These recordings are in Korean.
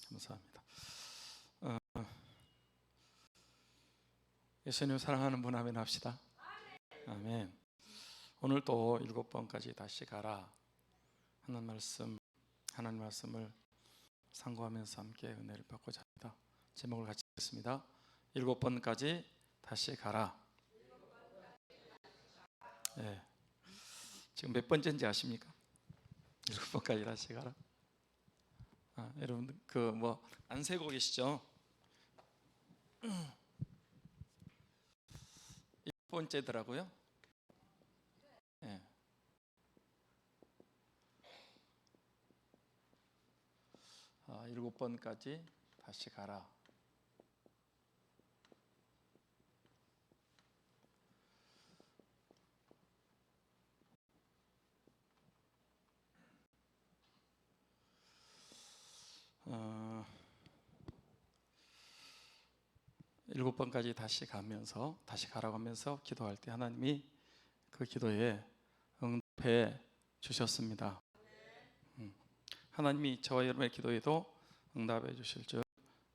감사합니다. 예수님 사랑하는 분 아멘 합시다. 아멘. 오늘 또 7번까지 다시 가라 하는 하나님 말씀을 상고하면서 함께 은혜를 받고자 합니다. 제목을 같이 읽겠습니다. 7번까지 다시 가라. 네. 지금 몇 번째인지 아십니까? 7번까지 다시 가라. 여러분 안 세고 계시죠? 7번째더라고요. 네. 7번까지 다시 가라. 일곱 번까지 다시 가라고 하면서 기도할 때 하나님이 그 기도에 응답해 주셨습니다. 하나님이 저와 여러분의 기도에도 응답해 주실 줄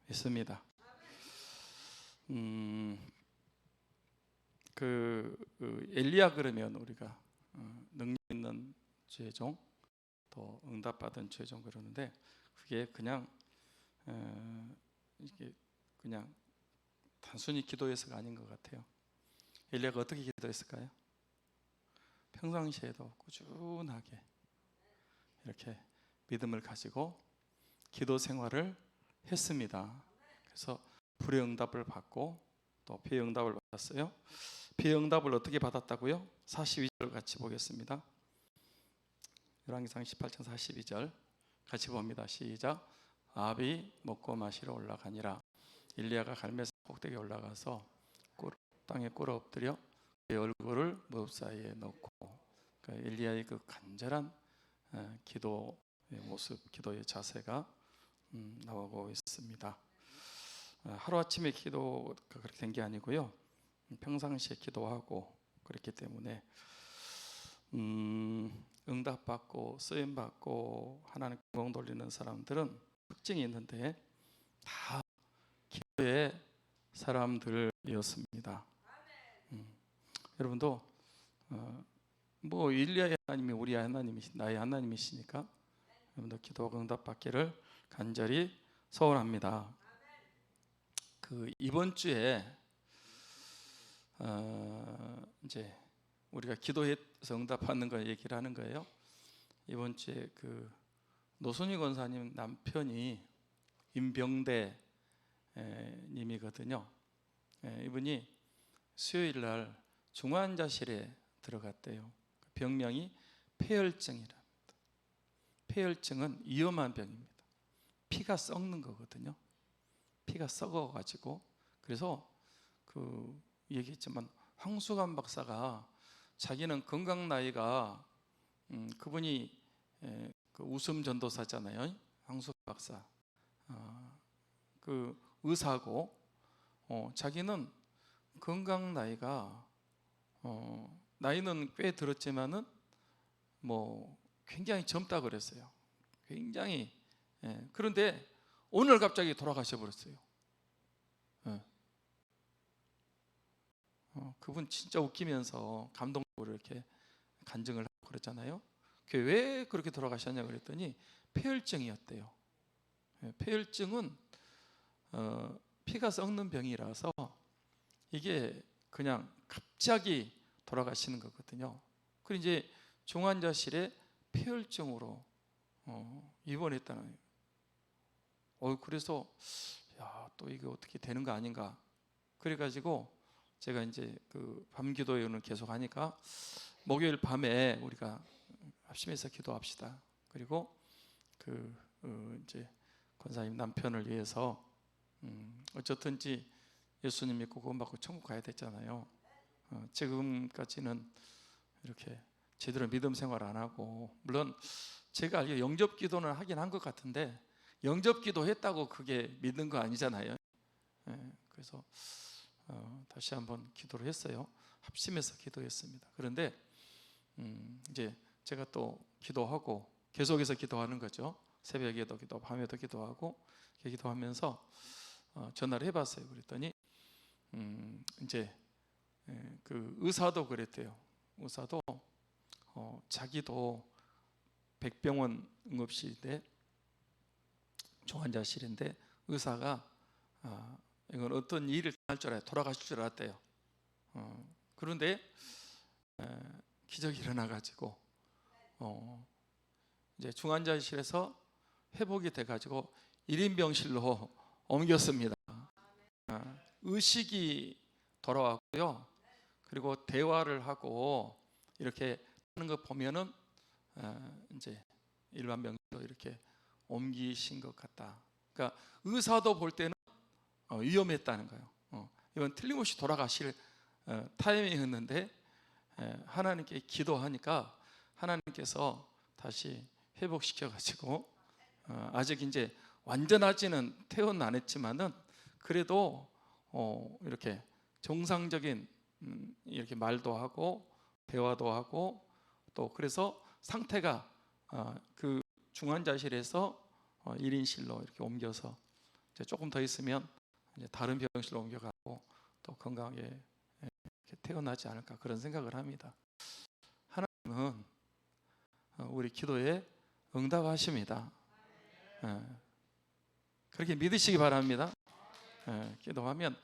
믿습니다. 엘리야 그러면 우리가 능력 있는 죄종, 또 응답받은 죄종 그러는데 그게 그냥 이게 그냥 단순히 기도해서가 아닌 것 같아요. 엘리야가 어떻게 기도했을까요? 평상시에도 꾸준하게 이렇게 믿음을 가지고 기도 생활을 했습니다. 그래서 불의 응답을 받고 또 피의 응답을 받았어요. 피의 응답을 어떻게 받았다고요? 42절 같이 보겠습니다. 열왕기상 18장 42절 같이 봅니다. 시작. 아합이 먹고 마시러 올라가니라. 엘리야가 갈멜산 꼭대기에 올라가서 땅에 꿇어 엎드려 그의 얼굴을 무릎 사이에 넣고, 그러니까 엘리야의 그 간절한 기도의 모습, 기도의 자세가 나오고 있습니다. 하루아침에 기도가 그렇게 된 게 아니고요, 평상시에 기도하고 그렇기 때문에 응답받고 쓰임받고 하나님 영광 돌리는 사람들은 특징이 있는데 다 기도의 사람들이었습니다. 여러분도 엘리야의 하나님이 우리 나의 하나님이시니까 여러분도 기도가 응답받기를 간절히 소원합니다. 이번 주에 이제 우리가 기도해서 응답받는 걸 얘기를 하는 거예요. 이번 주에 노순희 권사님 남편이 임병대 님이거든요. 이분이 수요일 날 중환자실에 들어갔대요. 병명이 폐혈증이랍니다. 폐혈증은 위험한 병입니다. 피가 썩는 거거든요. 피가 썩어가지고, 그래서 얘기했지만 황수관 박사가 자기는 건강 나이가 그분이 웃음 전도사잖아요. 황수관 박사 의사고, 자기는 건강 나이가 나이는 꽤 들었지만은 굉장히 젊다 그랬어요. 굉장히. 그런데 오늘 갑자기 돌아가셔 버렸어요. 그분 진짜 웃기면서 감동적으로 이렇게 간증을 하고 그랬잖아요. 왜 그렇게 돌아가셨냐 그랬더니 폐혈증이었대요. 폐혈증은 피가 썩는 병이라서 이게 그냥 갑자기 돌아가시는 거거든요. 그리고 이제 중환자실에 폐혈증으로 입원했다는 거예요. 그래서 또 이게 어떻게 되는 거 아닌가. 그래가지고 제가 이제 밤기도회 오늘 계속 하니까 목요일 밤에 우리가 합심해서 기도합시다. 그리고 이제 권사님 남편을 위해서 어쨌든지 예수님 믿고 구원받고 천국 가야 됐잖아요. 지금까지는 이렇게 제대로 믿음 생활 안 하고, 물론 제가 알기로 영접 기도는 하긴 한 것 같은데 영접 기도 했다고 그게 믿는 거 아니잖아요. 그래서 다시 한번 기도를 했어요. 합심해서 기도했습니다. 그런데 이제 제가 또 기도하고 계속해서 기도하는 거죠. 새벽에도 기도하고 밤에도 기도하고 이렇게 기도하면서 전화를 해봤어요. 그랬더니 이제 그 의사도 그랬대요. 의사도 자기도 백병원 응급실인데 중환자실인데 의사가 이건 어떤 일을 당할 줄 알아요. 돌아가실 줄 알았대요. 그런데 기적이 일어나가지고 이제 중환자실에서 회복이 돼가지고 1인 병실로 옮겼습니다. 의식이 돌아왔고요. 그리고 대화를 하고 이렇게 하는 거 보면은 이제 일반 병실로 이렇게 옮기신 것 같다. 그러니까 의사도 볼 때는 위험했다는 거예요. 이건 틀림없이 돌아가실 타이밍이었는데 하나님께 기도하니까 하나님께서 다시 회복시켜가지고 아직 이제 완전하지는 퇴원 안 했지만은 그래도 이렇게 정상적인 이렇게 말도 하고 대화도 하고 또 그래서 상태가 그 중환자실에서 1인실로 이렇게 옮겨서 이제 조금 더 있으면 이제 다른 병실로 옮겨가고 또 건강하게 이렇게 태어나지 않을까 그런 생각을 합니다. 하나님은 우리 기도에 응답하십니다. 그렇게 믿으시기 바랍니다. 기도하면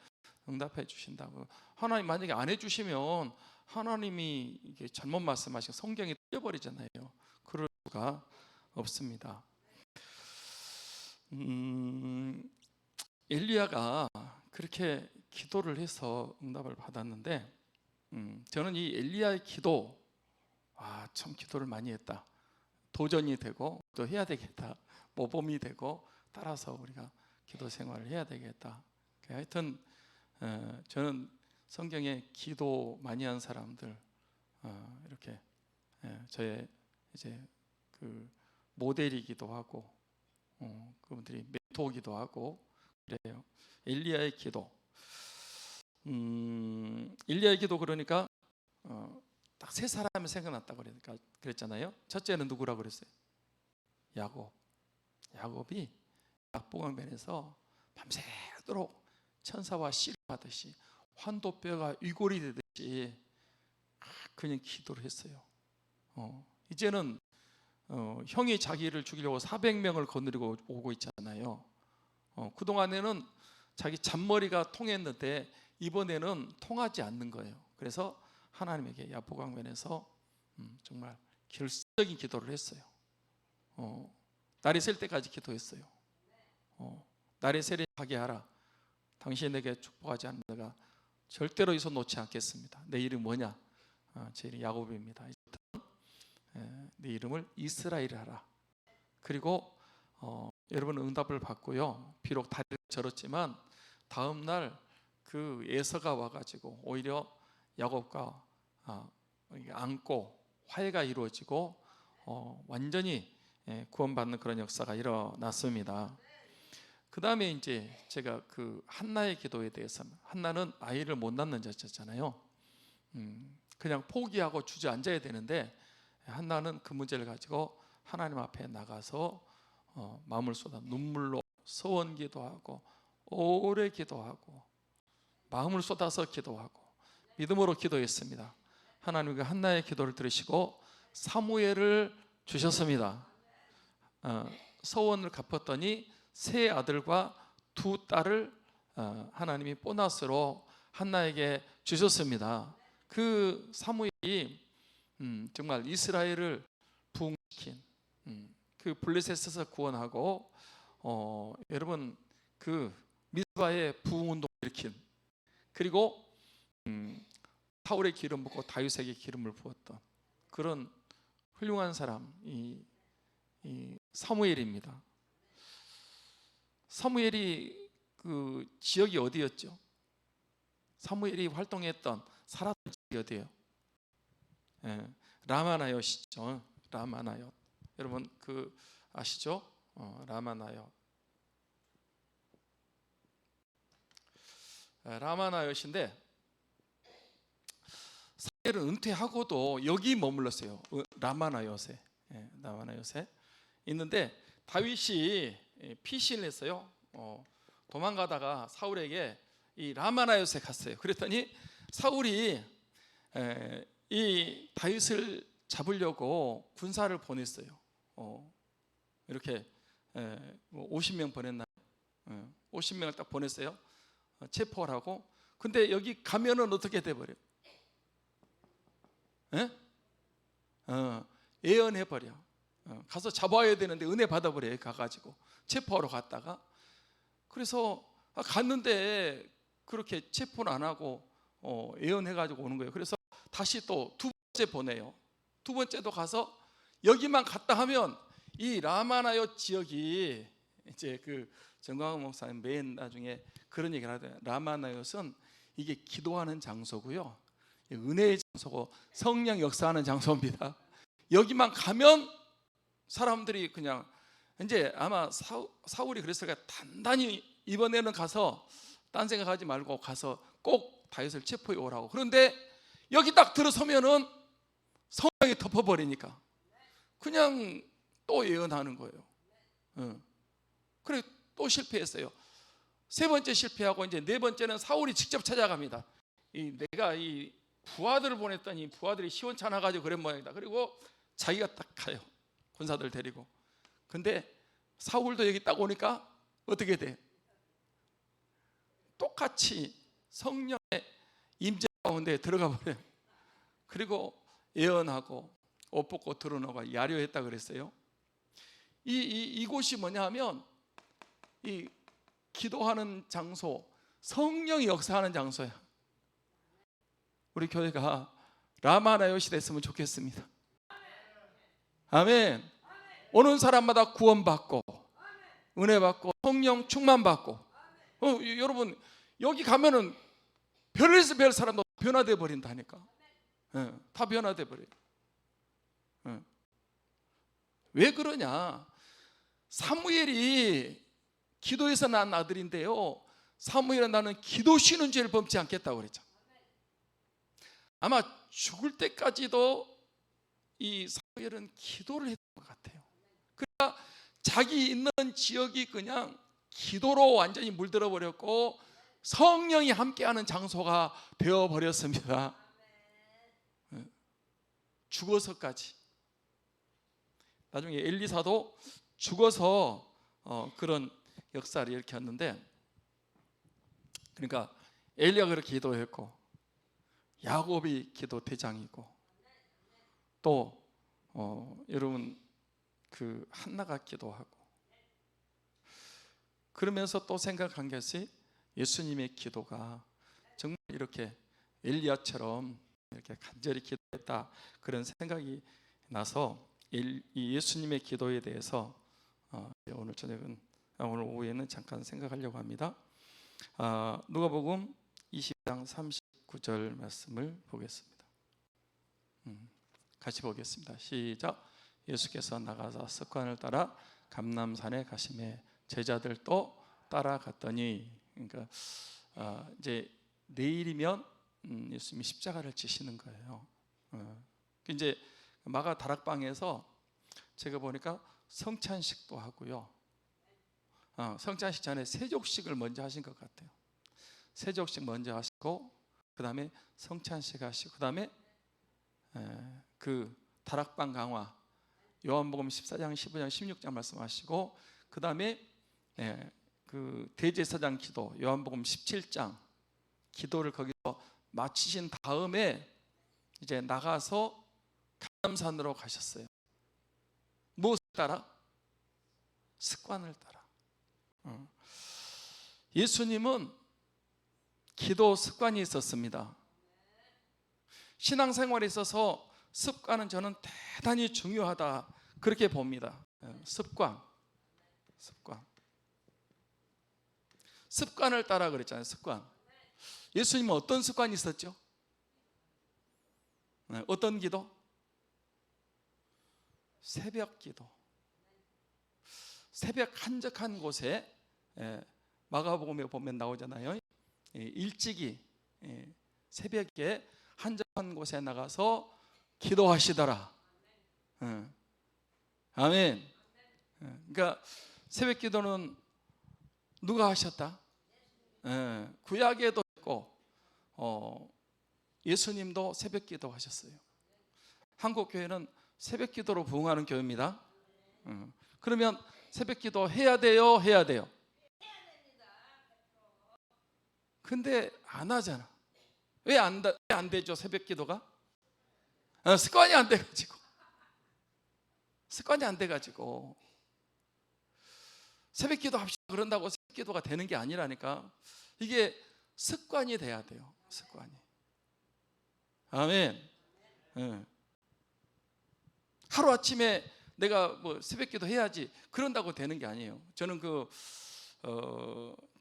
응답해 주신다고. 하나님 만약에 안 해주시면 하나님이 이게 잘못 말씀하시고 성경이 틀려버리잖아요. 그럴 수가 없습니다. 엘리야가 그렇게 기도를 해서 응답을 받았는데 저는 이 엘리야의 기도 참 기도를 많이 했다. 도전이 되고 또 해야 되겠다. 모범이 되고 따라서 우리가 기도 생활을 해야 되겠다. 하여튼 저는 성경에 기도 많이 한 사람들 이렇게 저의 이제 그 모델이기도 하고 그분들이 멘토기도 하고 그래요. 엘리야의 기도, 엘리야의 기도 그러니까 딱 세 사람이 생각났다고 그러니까 그랬잖아요. 첫째는 누구라고 그랬어요? 야곱. 야곱이 약복강변에서 밤새도록 천사와 씨를 하듯이 환도뼈가 위골이 되듯이 그냥 기도를 했어요. 이제는 형이 자기를 죽이려고 400명을 거느리고 오고 있잖아요. 그동안에는 자기 잔머리가 통했는데 이번에는 통하지 않는 거예요. 그래서 하나님에게 야보강변에서 정말 결정적인 기도를 했어요. 날이 셀 때까지 기도했어요. 날이 새리 가게 하라. 당신에게 축복하지 않는 내가 절대로 이 손 놓지 않겠습니다. 내 이름 뭐냐? 제 이름 야곱입니다. 내 이름을 이스라엘 하라. 그리고 여러분 응답을 받고요. 비록 다리를 절었지만 다음 날 그 예서가 와가지고 오히려 야곱과 안고 화해가 이루어지고 완전히 구원받는 그런 역사가 일어났습니다. 그 다음에 이제 제가 그 한나의 기도에 대해서는 한나는 아이를 못 낳는 자였잖아요. 그냥 포기하고 주저앉아야 되는데 한나는 그 문제를 가지고 하나님 앞에 나가서 마음을 쏟아 눈물로 소원 기도하고 오래 기도하고 마음을 쏟아서 기도하고 믿음으로 기도했습니다. 하나님이 한나의 기도를 들으시고 사무엘을 주셨습니다. 서원을 갚았더니 세 아들과 두 딸을 하나님이 보너스로 한나에게 주셨습니다. 그 사무엘이 정말 이스라엘을 부흥시킨 그 블레셋에서 구원하고 여러분 그 미스바의 부흥운동을 일으킨 그리고 사울의 기름 붓고 다윗에게 기름을 부었던 그런 훌륭한 사람이 사무엘입니다. 사무엘이 그 지역이 어디였죠? 사무엘이 활동했던 살았던 지역이 어디예요? 라마나요시죠. 라마나요. 여러분 그 아시죠? 라마나요. 라마나요시인데 사무엘은 은퇴하고도 여기 머물렀어요. 라마나요세. 라마나요세 있는데 다윗이 피신을 했어요. 도망가다가 사울에게 이 라마나요스에 갔어요. 그랬더니 사울이 이 다윗을 잡으려고 군사를 보냈어요. 이렇게 50명 보냈나요? 50명을 딱 보냈어요. 체포를 하고. 근데 여기 가면은 어떻게 돼버려요? 예언해버려. 가서 잡아야 되는데 은혜 받아버려요. 가가지고 체포하러 갔다가. 그래서 갔는데 그렇게 체포는 안 하고 예언해가지고 오는 거예요. 그래서 다시 또 두 번째 보내요. 두 번째도 가서 여기만 갔다 하면 이 라마나요 지역이 이제 그 정광훈 목사님 맨 나중에 그런 얘기를 하더라고요. 라마나요는 이게 기도하는 장소고요, 은혜의 장소고 성령 역사하는 장소입니다. 여기만 가면 사람들이 그냥 이제 아마 사울이 그랬을 거야. 단단히 이번에는 가서 딴 생각하지 말고 가서 꼭 다윗을 체포해 오라고. 그런데 여기 딱 들어서면은 성령이 덮어버리니까 그냥 또 예언하는 거예요. 그래 또 실패했어요. 세 번째 실패하고 이제 네 번째는 사울이 직접 찾아갑니다. 내가 이 부하들을 보냈더니 부하들이 시원찮아가지고 그런 모양이다. 그리고 자기가 딱 가요. 군사들 데리고. 근데 사울도 여기 딱 오니까 어떻게 돼? 똑같이 성령의 임재 가운데 들어가 버려요. 그리고 예언하고 옷 벗고 드러나고 야려했다 그랬어요. 이곳이 뭐냐 하면 이 기도하는 장소, 성령이 역사하는 장소야. 우리 교회가 라마나요시 됐으면 좋겠습니다. 아멘. 오는 사람마다 구원받고 은혜 받고 성령 충만 받고. 여러분 여기 가면은 별에서 별 사람도 변화돼 버린다니까. 다 변화돼 버려요. 왜 그러냐? 사무엘이 기도에서 난 아들인데요, 사무엘은 나는 기도 쉬는 죄를 범치 않겠다고 그랬죠. 아마 죽을 때까지도 이 사무엘은 기도를 했던 것 같아요. 그러니까 자기 있는 지역이 그냥 기도로 완전히 물들어 버렸고 성령이 함께하는 장소가 되어버렸습니다. 죽어서까지. 나중에 엘리사도 죽어서 그런 역사를 일으켰는데, 그러니까 엘리야가 그렇게 기도했고 야곱이 기도 대장이고 또 여러분 그 한나가 기도하고, 그러면서 또 생각한 것이 예수님의 기도가 정말 이렇게 엘리야처럼 이렇게 간절히 기도했다, 그런 생각이 나서 이 예수님의 기도에 대해서 오늘 저녁은 오늘 오후에는 잠깐 생각하려고 합니다. 누가복음 20장 39절 말씀을 보겠습니다. 같이 보겠습니다. 시작. 예수께서 나가서 습관을 따라 감람산에 가시매 제자들도 따라갔더니, 그러니까 이제 내일이면 예수님이 십자가를 지시는 거예요. 이제 마가 다락방에서 제가 보니까 성찬식도 하고요. 성찬식 전에 세족식을 먼저 하신 것 같아요. 세족식 먼저 하시고 그 다음에 성찬식 하시고 그 다음에 그 다락방 강화 요한복음 14장, 15장, 16장 말씀하시고 그 다음에 그 대제사장 기도 요한복음 17장 기도를 거기서 마치신 다음에 이제 나가서 감람산으로 가셨어요. 무엇을 따라? 습관을 따라. 예수님은 기도 습관이 있었습니다. 신앙생활에 있어서 습관은 저는 대단히 중요하다 그렇게 봅니다. 습관을 따라 그랬잖아요. 습관. 예수님은 어떤 습관이 있었죠? 어떤 기도? 새벽 기도. 새벽 한적한 곳에 마가복음에 보면 나오잖아요. 일찍이 새벽에 한적한 곳에 나가서 기도하시더라. 아멘. 그러니까 새벽 기도는 누가 하셨다? 구약에도 있고 예수님도 새벽 기도 하셨어요. 한국 교회는 새벽 기도로 부흥하는 교회입니다. 그러면 새벽 기도 해야 돼요? 해야 돼요? 근데 안 하잖아. 왜 안 되죠? 새벽 기도가? 습관이 안 돼가지고 새벽 기도 합시다 그런다고 새벽 기도가 되는 게 아니라니까. 이게 습관이 돼야 돼요. 습관이. 아멘. 하루아침에 내가 뭐 새벽 기도 해야지 그런다고 되는 게 아니에요. 저는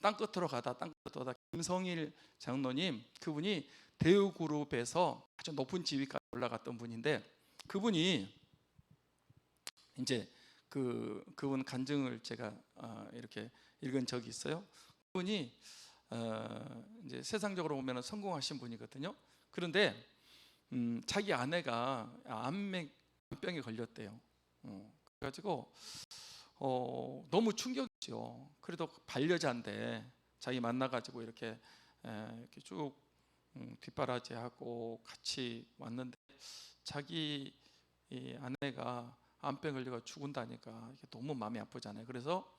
땅끝으로 가다 김성일 장로님, 그분이 대우그룹에서 아주 높은 지위까지 올라갔던 분인데, 그분이 이제 그분 간증을 제가 이렇게 읽은 적이 있어요. 그분이 이제 세상적으로 보면 성공하신 분이거든요. 그런데 자기 아내가 암병에 걸렸대요. 그래가지고 너무 충격이죠. 그래도 반려자인데 자기 만나가지고 이렇게 쭉 뒷바라지하고 같이 왔는데, 자기 이 아내가 암병 걸려가 죽은다니까 이게 너무 마음이 아프잖아요. 그래서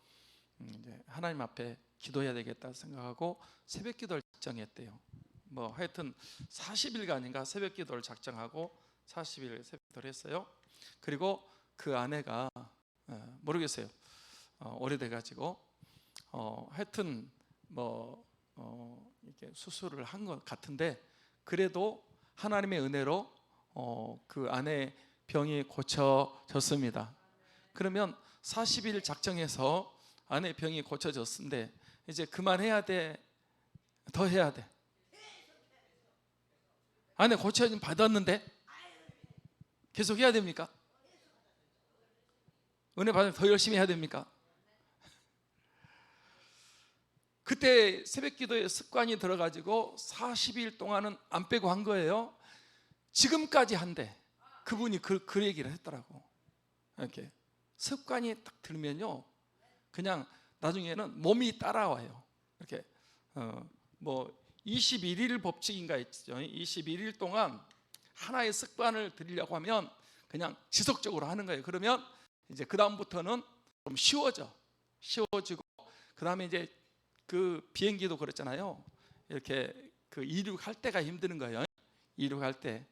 이제 하나님 앞에 기도해야 되겠다 생각하고 새벽 기도를 작정했대요. 뭐 하여튼 40일간인가 새벽 기도를 작정하고 40일 새벽 기도를 했어요. 그리고 그 아내가 모르겠어요. 오래돼가지고 하여튼 이렇게 수술을 한 것 같은데, 그래도 하나님의 은혜로 그 아내 병이 고쳐졌습니다. 그러면 40일 작정해서 아내 병이 고쳐졌는데 이제 그만해야 돼? 더 해야 돼? 아내 고쳐진 받았는데 계속 해야 됩니까? 은혜 받으면 더 열심히 해야 됩니까? 그때 새벽 기도에 습관이 들어가지고 40일 동안은 안 빼고 한 거예요. 지금까지 한대. 그분이 그 얘기를 했더라고. 이렇게 습관이 딱 들면요, 그냥 나중에는 몸이 따라와요. 이렇게 뭐 21일 법칙인가 있죠. 21일 동안 하나의 습관을 들이려고 하면 그냥 지속적으로 하는 거예요. 그러면 이제 그 다음부터는 좀 쉬워지고, 그 다음에 이제 그 비행기도 그렇잖아요. 이렇게 그 이륙할 때가 힘드는 거예요. 이륙할 때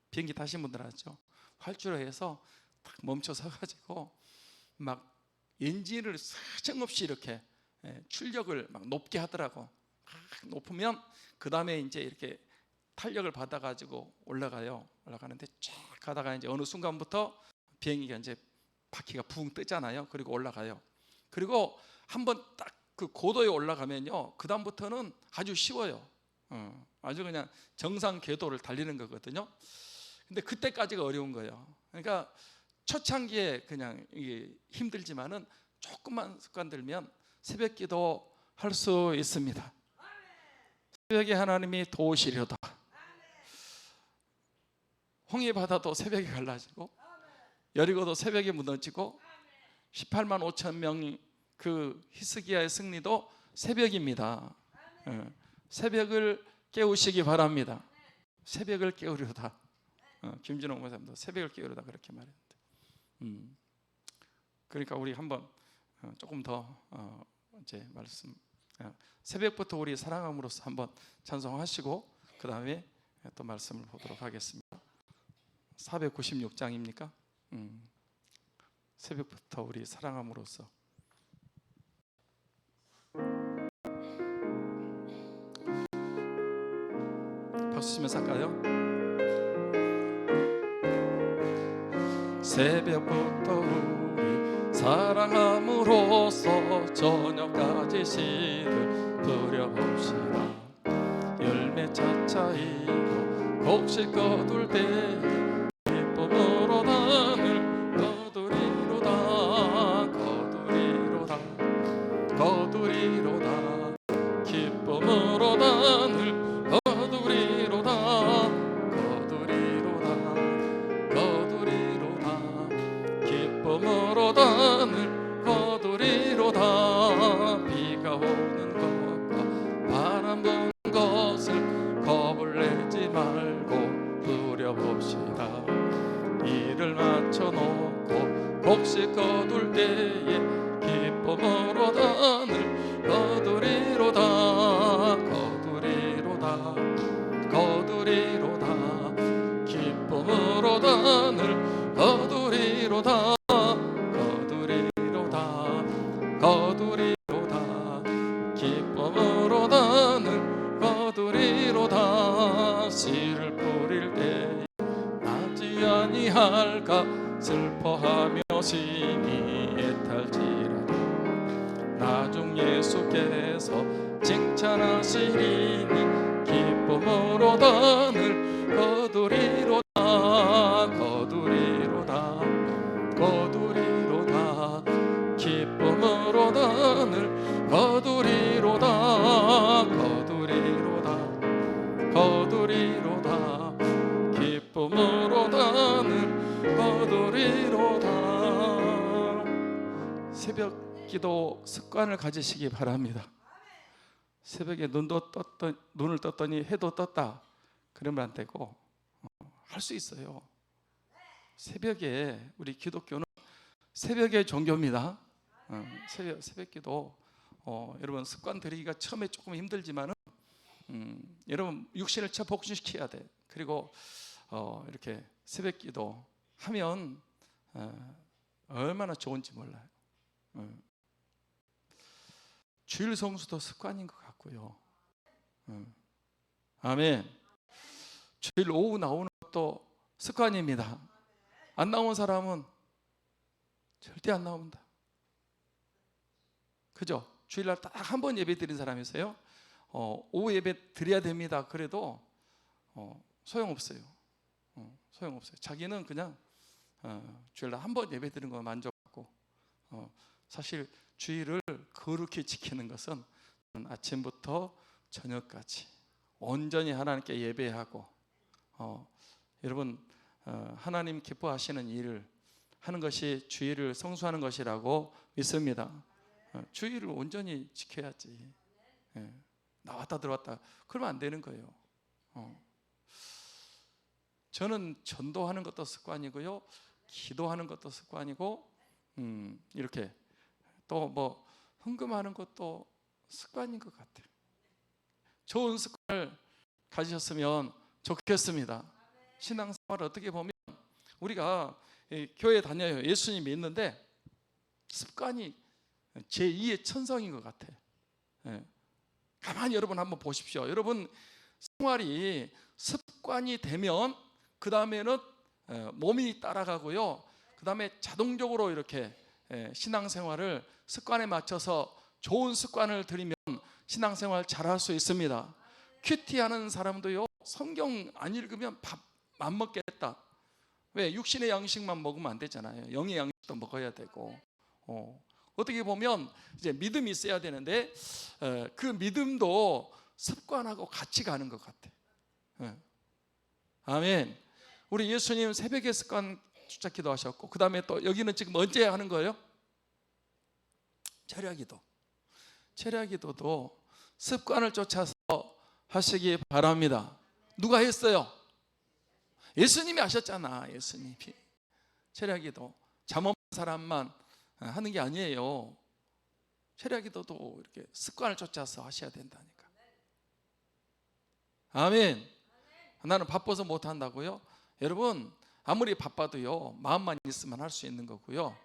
비행기 타신 분들 알죠? 활주로 해서 딱 멈춰서 가지고 막 엔진을 사정없이 이렇게 출력을 막 높게 하더라고. 막 높으면 그 다음에 이제 이렇게 탄력을 받아가지고 올라가는데 쫙 가다가 이제 어느 순간부터 비행기가 이제 바퀴가 붕 뜨잖아요. 그리고 올라가요. 그리고 한번 딱 그 고도에 올라가면요, 그 다음부터는 아주 쉬워요. 아주 그냥 정상 궤도를 달리는 거거든요. 근데 그때까지가 어려운 거예요. 그러니까 초창기에 그냥 이게 힘들지만은 조금만 습관 들면 새벽 기도 할 수 있습니다. 새벽에 하나님이 도우시려다. 홍해 바다도 새벽에 갈라지고 여리고도 새벽에 무너지고 18만 5천 명 그 히스기야의 승리도 새벽입니다. 새벽을 깨우시기 바랍니다. 새벽을 깨우려다. 김진홍 목사님도 새벽을 깨우려다 그렇게 말했는데, 그러니까 우리 한번 조금 더 이제 말씀, 새벽부터 우리 사랑함으로써 한번 찬송하시고 그 다음에 또 말씀을 보도록 하겠습니다. 496장입니까? 새벽부터 우리 사랑함으로써. 박수 치면서 할까요? 새벽부터 우리 사랑함으로써 저녁까지 시를 부려봅시다. 열매 차차이고 곡식 거둘 때 기쁨으로 단을 거두리로다 기쁨으로 단을 거두리로다 기쁨으로 단을 거두리로다. 기쁨으로 나는 거두리로다. 씨를 뿌릴 때 나지 아니할까. 슬퍼하며 심히 애탈지라도 나중 예수께서 칭찬하시리니 기쁨으로 나는 거두리로다. 거두리로다. 거두리로다. 기쁨으로 나는 거두리로다. 거두리로다. 거두리로다. 기쁨으로 나는 거두리로다. 새벽 기도 습관을 가지시기 바랍니다. 새벽에 눈을 떴더니 해도 떴다 그러면 안 되고 할 수 있어요. 새벽에 우리 기독교는 새벽의 종교입니다. 새벽 기도 여러분 습관 들이기가 처음에 조금 힘들지만은 여러분 육신을 쳐 복수시켜야 돼. 그리고 이렇게 새벽 기도 하면 얼마나 좋은지 몰라요. 주일 성수도 습관인 것 같고요. 아멘. 주일 오후 나오는 것도 습관입니다. 안 나온 사람은 절대 안 나온다. 그죠? 주일날 딱 한 번 예배 드린 사람이 있어요. 오후 예배 드려야 됩니다. 그래도 소용없어요. 소용없어요. 자기는 그냥 주일날 한 번 예배 드리는 거 만족하고 사실 주일을 거룩히 지키는 것은 아침부터 저녁까지 온전히 하나님께 예배하고 여러분 하나님 기뻐하시는 일을 하는 것이 주일을 성수하는 것이라고 믿습니다. 주일을 온전히 지켜야지. 나왔다 들어왔다 그러면 안 되는 거예요. 저는 전도하는 것도 습관이고요, 기도하는 것도 습관이고 이렇게 또 뭐 헌금하는 것도 습관인 것 같아요. 좋은 습관을 가지셨으면 좋겠습니다. 신앙생활 어떻게 보면 우리가 교회 다녀요. 예수님 믿는데 습관이 제2의 천성인 것 같아요. 가만히 여러분 한번 보십시오. 여러분 생활이 습관이 되면 그 다음에는 몸이 따라가고요, 그 다음에 자동적으로 이렇게 신앙생활을 습관에 맞춰서 좋은 습관을 들이면 신앙생활 잘할 수 있습니다. 큐티하는 사람도요, 성경 안 읽으면 밥 안 먹겠다. 왜? 육신의 양식만 먹으면 안 되잖아요. 영의 양식도 먹어야 되고. 어떻게 보면 이제 믿음이 있어야 되는데 그 믿음도 습관하고 같이 가는 것 같아. 아멘. 우리 예수님 새벽에 습관 주차 기도하셨고, 그 다음에 또 여기는 지금 언제 하는 거예요? 철야기도. 철야기도도 습관을 쫓아서 하시기 바랍니다. 누가 했어요? 예수님이 하셨잖아. 예수님이. 철야기도 잠 없는 사람만 하는 게 아니에요. 철야기도도 이렇게 습관을 쫓아서 하셔야 된다니까. 아멘. 나는 바빠서 못 한다고요? 여러분 아무리 바빠도요, 마음만 있으면 할 수 있는 거고요.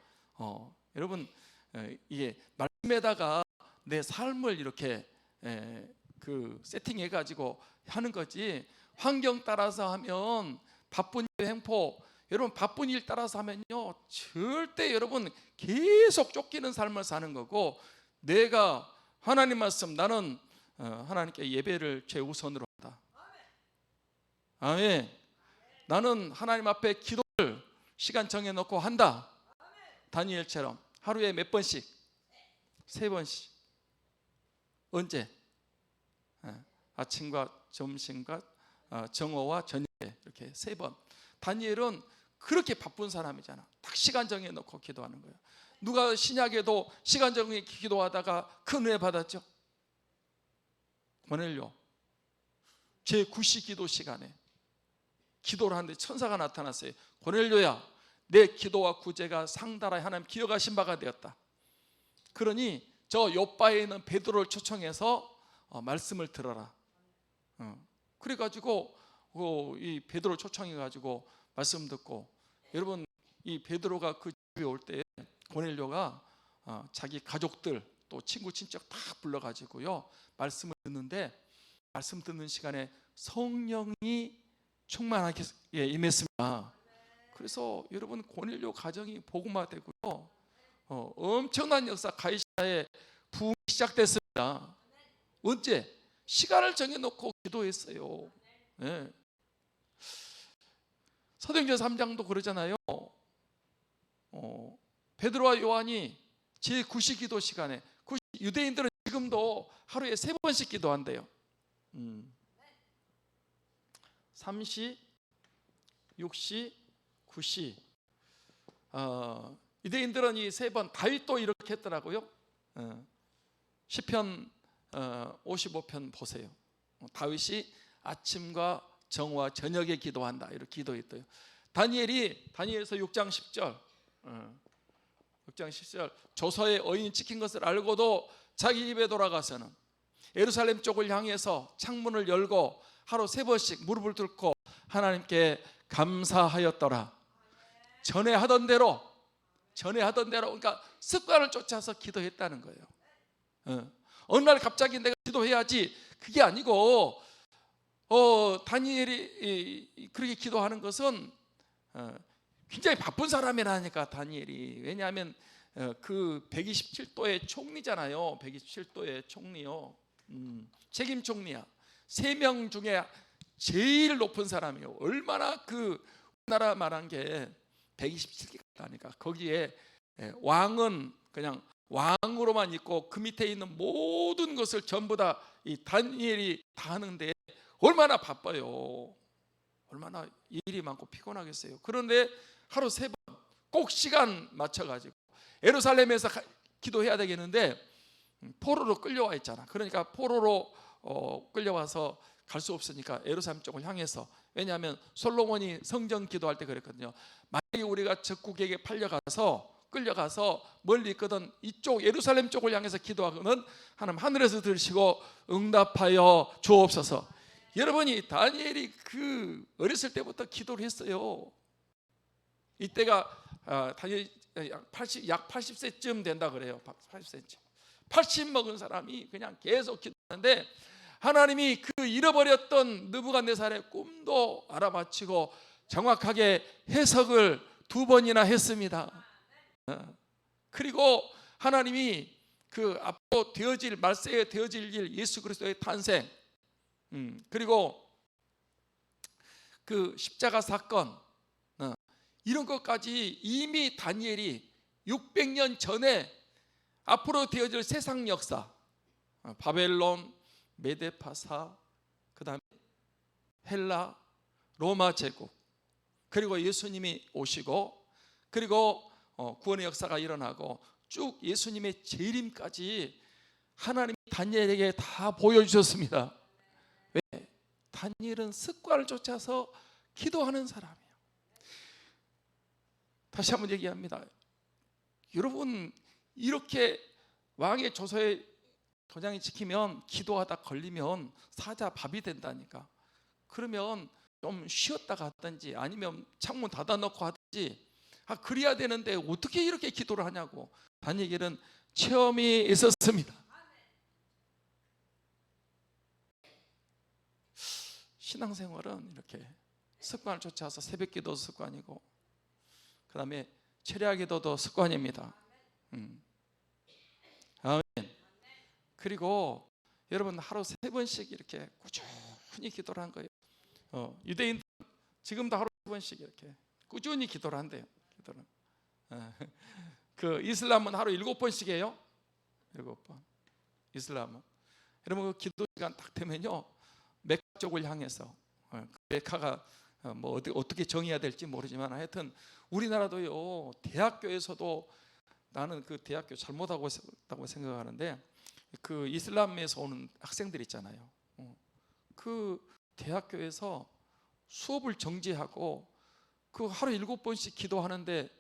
여러분 이게 말씀에다가 내 삶을 이렇게 그 세팅해 가지고 하는 거지, 환경 따라서 하면 바쁜 일 횡포, 여러분 바쁜 일 따라서 하면요 절대 여러분 계속 쫓기는 삶을 사는 거고, 내가 하나님 말씀, 나는 하나님께 예배를 최우선으로 한다. 아멘. 나는 하나님 앞에 기도를 시간 정해놓고 한다. 다니엘처럼 하루에 몇 번씩? 3번씩. 언제? 아침과 점심과 정오와 저녁에 이렇게 3번. 다니엘은 그렇게 바쁜 사람이잖아. 딱 시간 정해놓고 기도하는 거예요. 누가 신약에도 시간 정해 기도하다가 큰 은혜 받았죠? 고넬료. 제9시 기도 시간에 기도를 하는데 천사가 나타났어요. 고넬료야, 내 기도와 구제가 상달하여 하나님 기억하신 바가 되었다. 그러니 저 요바에 있는 베드로를 초청해서 말씀을 들어라. 그래가지고 이 베드로 초청해가지고 말씀 듣고, 여러분 이 베드로가 그 집에 올 때 고넬료가 자기 가족들 또 친구 친척 다 불러가지고요 말씀을 듣는데, 말씀 듣는 시간에 성령이 충만하게 임했습니다. 그래서 여러분 고넬료 가정이 복음화되고요 엄청난 역사, 가이사의 부흥이 시작됐습니다. 언제? 시간을 정해놓고 기도했어요. 네. 사도행전 3장도 그러잖아요. 베드로와 요한이 제9시 기도 시간에, 유대인들은 지금도 하루에 3번씩 기도한대요. 3시, 6시, 9시. 유대인들은 이 3번, 다윗도 이렇게 했더라고요. 시편 55편 보세요. 다윗이 아침과 정오와 저녁에 기도한다, 이렇게 기도했대요. 다니엘에서 6장 10절, 6장 10절, 조서의 어인이 찍힌 것을 알고도 자기 집에 돌아가서는 예루살렘 쪽을 향해서 창문을 열고 하루 3번씩 무릎을 꿇고 하나님께 감사하였더라. 전에 하던 대로, 그러니까 습관을 쫓아서 기도했다는 거예요. 어느 날 갑자기 내가 기도해야지, 그게 아니고 다니엘이 그렇게 기도하는 것은 굉장히 바쁜 사람이라니까. 다니엘이, 왜냐하면 그 127도의 총리잖아요. 127도의 총리요. 책임 총리야. 3명 중에 제일 높은 사람이요. 얼마나 그 나라 말한 게 127개가니까. 거기에 왕은 그냥 왕으로만 있고 그 밑에 있는 모든 것을 전부 다 이 다니엘이 다 하는데 얼마나 바빠요. 얼마나 일이 많고 피곤하겠어요. 그런데 하루 3번 꼭 시간 맞춰가지고 예루살렘에서 기도해야 되겠는데 포로로 끌려와 있잖아. 그러니까 포로로 끌려와서 갈 수 없으니까 예루살렘 쪽을 향해서, 왜냐하면 솔로몬이 성전 기도할 때 그랬거든요. 만약에 우리가 적국에게 끌려가서 멀리 있거든 이쪽 예루살렘 쪽을 향해서 기도하거든 하나님 하늘에서 들으시고 응답하여 주옵소서. 여러분이 다니엘이 그 어렸을 때부터 기도를 했어요. 이때가 다니엘이 약 80세쯤 된다 그래요. 80세쯤. 80 먹은 사람이 그냥 계속 기도하는데 하나님이 그 잃어버렸던 느부갓네살의 꿈도 알아맞히고 정확하게 해석을 2번이나 했습니다. 그리고 하나님이 그 앞으로 말세에 되어질 일, 예수 그리스도의 탄생, 그리고 그 십자가 사건, 이런 것까지 이미 다니엘이 600년 전에 앞으로 되어질 세상 역사, 바벨론, 메데파사, 그 다음에 헬라, 로마 제국, 그리고 예수님이 오시고, 그리고 구원의 역사가 일어나고 쭉 예수님의 재림까지 하나님이 다니엘에게 다 보여주셨습니다. 왜? 다니엘은 습관을 쫓아서 기도하는 사람이에요. 다시 한번 얘기합니다. 여러분, 이렇게 왕의 조서에 도장이 찍히면 기도하다 걸리면 사자 밥이 된다니까. 그러면 좀 쉬었다 갔든지 아니면 창문 닫아놓고 하든지 그래야 되는데 어떻게 이렇게 기도를 하냐고. 다니엘은 체험이 있었습니다. 신앙생활은 이렇게 습관을 쫓아서 새벽 기도 습관이고, 그 다음에 철야 기도도 습관입니다. 아멘. 그리고 여러분 하루 3번씩 이렇게 꾸준히 기도를 한 거예요. 유대인들 지금도 하루 3번씩 이렇게 꾸준히 기도를 한대요. 기도를. 그 이슬람은 하루 7번씩 해요. 7번. 이슬람은. 여러분 그 기도 시간 딱 되면요, 메카 쪽을 향해서, 메카가 뭐 어떻게 정의해야 될지 모르지만 하여튼 우리나라도요, 대학교에서도, 나는 그 대학교 잘못하고 있다고 생각하는데, 그 이슬람에서 오는 학생들 있잖아요. 그 대학교에서 수업을 정지하고 그 하루 7번씩 기도하는데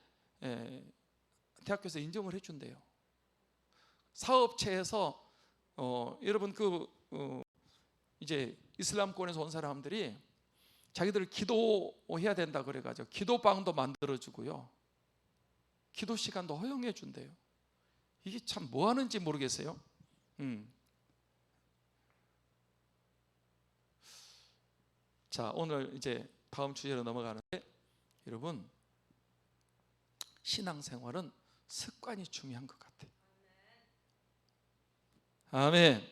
대학교에서 인정을 해준대요. 사업체에서 여러분 이제 이슬람권에서 온 사람들이 자기들 기도해야 된다 그래가지고 기도방도 만들어주고요, 기도 시간도 허용해 준대요. 이게 참 뭐 하는지 모르겠어요. 자, 오늘 이제 다음 주제로 넘어가는데, 여러분, 신앙생활은 습관이 중요한 것 같아요. 아멘.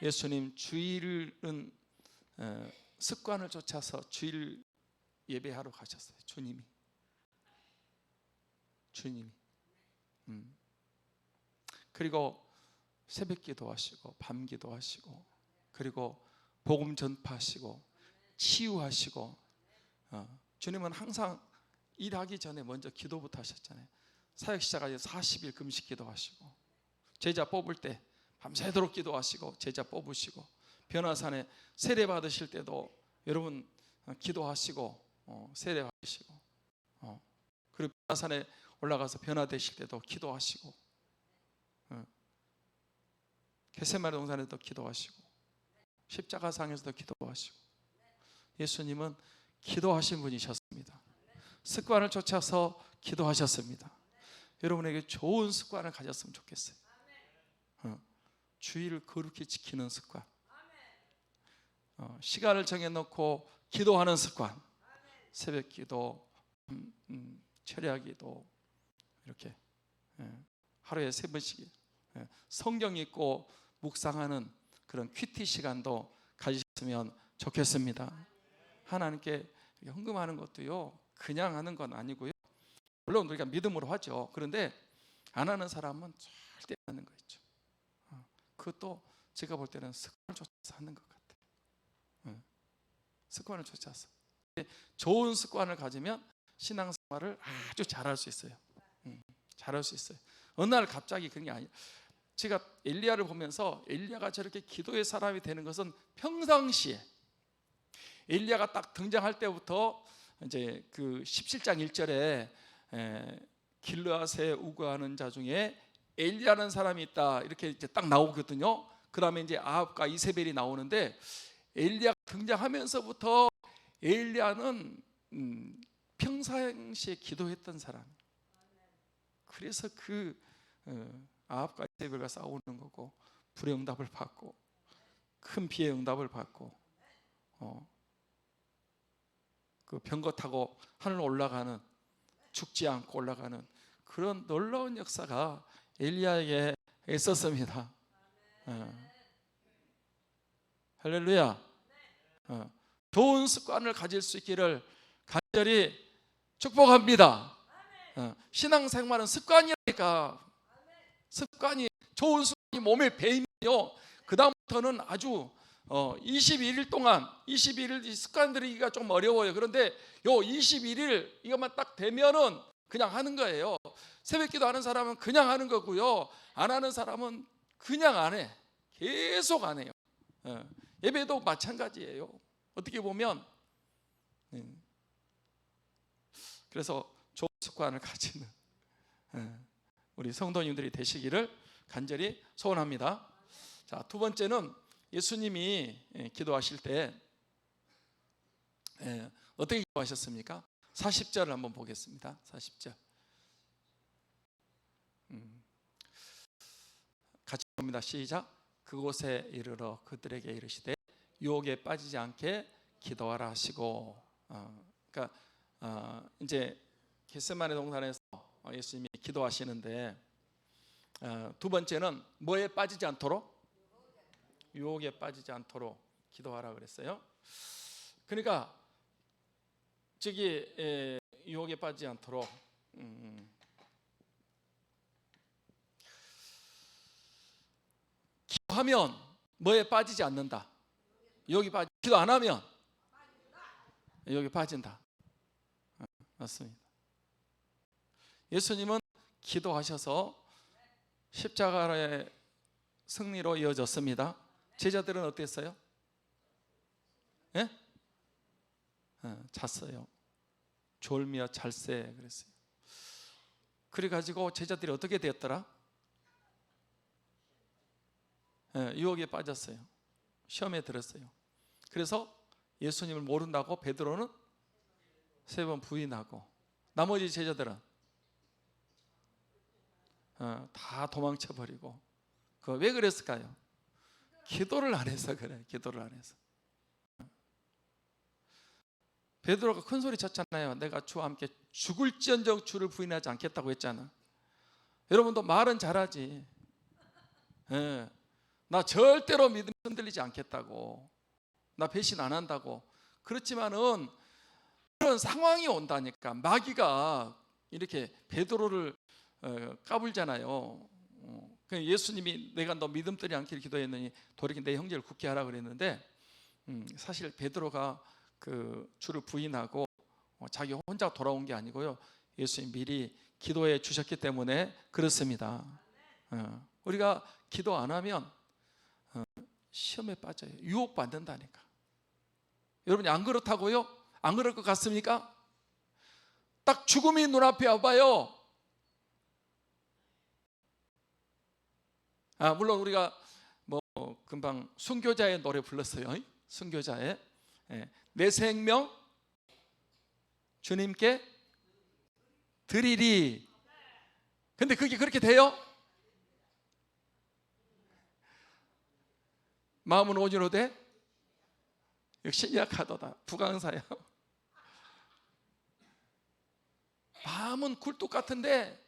예수님 주일은 습관을 쫓아서 주일 예배하러 가셨어요. 주님이. 그리고 새벽 기도하시고 밤 기도하시고, 그리고 복음 전파하시고 치유하시고, 주님은 항상 일하기 전에 먼저 기도부터 하셨잖아요. 사역 시작하셔서 40일 금식 기도하시고, 제자 뽑을 때 밤새도록 기도하시고 제자 뽑으시고, 변화산에 세례 받으실 때도 여러분 기도하시고 세례 받으시고, 그리고 변화산에 올라가서 변화되실 때도 기도하시고, 겟세마네 동산에도 기도하시고, 십자가상에서도 기도하시고, 예수님은 기도하신 분이셨습니다. 습관을 쫓아서 기도하셨습니다. 여러분에게 좋은 습관을 가졌으면 좋겠어요. 주의를 거룩히 지키는 습관, 시간을 정해놓고 기도하는 습관, 새벽 기도, 철야 기도, 이렇게 하루에 3번씩 성경 읽고 묵상하는 그런 큐티 시간도 가지셨으면 좋겠습니다. 하나님께 헌금하는 것도요, 그냥 하는 건 아니고요, 물론 우리가 믿음으로 하죠. 그런데 안 하는 사람은 절대 안 하는 거 있죠. 그것도 제가 볼 때는 습관을 쫓아서 하는 것 같아요. 습관을 쫓아서. 좋은 습관을 가지면 신앙생활을 아주 잘할 수 있어요. 잘할 수 있어요. 어느 날 갑자기 그런 게 아니에요. 제가 엘리야를 보면서 엘리야가 저렇게 기도의 사람이 되는 것은 평상시에, 엘리야가 딱 등장할 때부터 이제 그 17장 1절에 길르앗에 우거하는 자 중에 엘리야라는 사람이 있다, 이렇게 이제 딱 나오거든요. 그다음에 이제 아합과 이세벨이 나오는데, 엘리야가 등장하면서부터 엘리야는 평상시에 기도했던 사람. 그래서 그 아합과 이세벨과 싸우는 거고, 불의 응답을 받고 큰 비의 응답을 받고, 그 병거 타고 하늘 올라가는, 죽지 않고 올라가는 그런 놀라운 역사가 엘리야에게 있었습니다. 할렐루야. 좋은 습관을 가질 수 있기를 간절히 축복합니다. 신앙생활은 습관이니까, 습관이, 좋은 습관이 몸에 배이면요, 그 다음부터는 아주 21일 동안, 21일 습관들이기가 좀 어려워요. 그런데 요 21일 이것만 딱 되면은 그냥 하는 거예요. 새벽기도 하는 사람은 그냥 하는 거고요, 안 하는 사람은 그냥 안 해. 계속 안 해요. 예배도 마찬가지예요. 어떻게 보면. 그래서 좋은 습관을 가지는 우리 성도님들이 되시기를 간절히 소원합니다. 자, 두 번째는 예수님이 기도하실 때 어떻게 기도하셨습니까? 40절을 한번 보겠습니다. 40절 같이 봅니다. 시작. 그곳에 이르러 그들에게 이르시되 유혹에 빠지지 않게 기도하라 하시고, 그러니까 이제 겟세마네 동산에서 예수님이 기도하시는데, 두 번째는 뭐에 빠지지 않도록? 유혹에 빠지지 않도록 기도하라 그랬어요. 그러니까 저기 유혹에 빠지지 않도록 기도하면 뭐에 빠지지 않는다? 유혹에 빠지. 기도 안 하면 유혹에 빠진다. 맞습니다. 예수님은 기도하셔서 십자가의 승리로 이어졌습니다. 제자들은 어땠어요? 예? 잤어요. 졸며 잘세 그랬어요. 그래가지고 제자들이 어떻게 되었더라? 유혹에 빠졌어요. 시험에 들었어요. 그래서 예수님을 모른다고 베드로는 3번 부인하고, 나머지 제자들은 다 도망쳐 버리고. 그 왜 그랬을까요? 기도를 안 해서 그래. 기도를 안 해서. 베드로가 큰 소리 쳤잖아요. 내가 주와 함께 죽을지언정 주를 부인하지 않겠다고 했잖아. 여러분도 말은 잘하지. 예. 나 절대로 믿음이 흔들리지 않겠다고, 나 배신 안 한다고. 그렇지만은 그런 상황이 온다니까. 마귀가 이렇게 베드로를 까불잖아요. 예수님이 내가 너 믿음들이 않기를 기도했느니 돌이켜 내 형제를 굳게 하라 그랬는데, 사실 베드로가 그 주를 부인하고 자기 혼자 돌아온 게 아니고요, 예수님 미리 기도해 주셨기 때문에 그렇습니다. 우리가 기도 안 하면 시험에 빠져요. 유혹 받는다니까. 여러분이 안 그렇다고요? 안 그럴 것 같습니까? 딱 죽음이 눈앞에 와봐요. 물론 우리가 뭐 금방 순교자의 노래 불렀어요. 순교자의 내 생명 주님께 드리리. 근데 그게 그렇게 돼요? 마음은 오지로 돼? 역시 약하도다. 부강사야. 마음은 굴뚝 같은데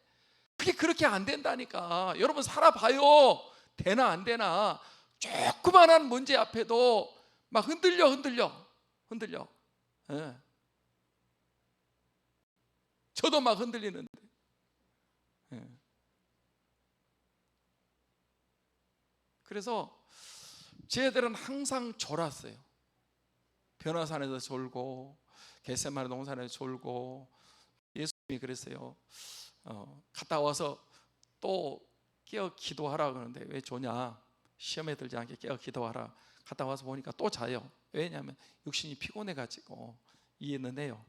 그게 그렇게 안 된다니까. 여러분 살아봐요. 되나 안 되나. 조그만한 문제 앞에도 막 흔들려. 예. 저도 막 흔들리는데. 예. 그래서 쟤들은 항상 졸았어요. 변화산에서 졸고 겟세마네 동산에서 졸고. 예수님이 그랬어요. 갔다 와서 또 깨어 기도하라 그러는데 왜 조냐? 시험에 들지 않게 깨어 기도하라. 갔다 와서 보니까 또 자요. 왜냐하면 육신이 피곤해가지고. 이해는 해요.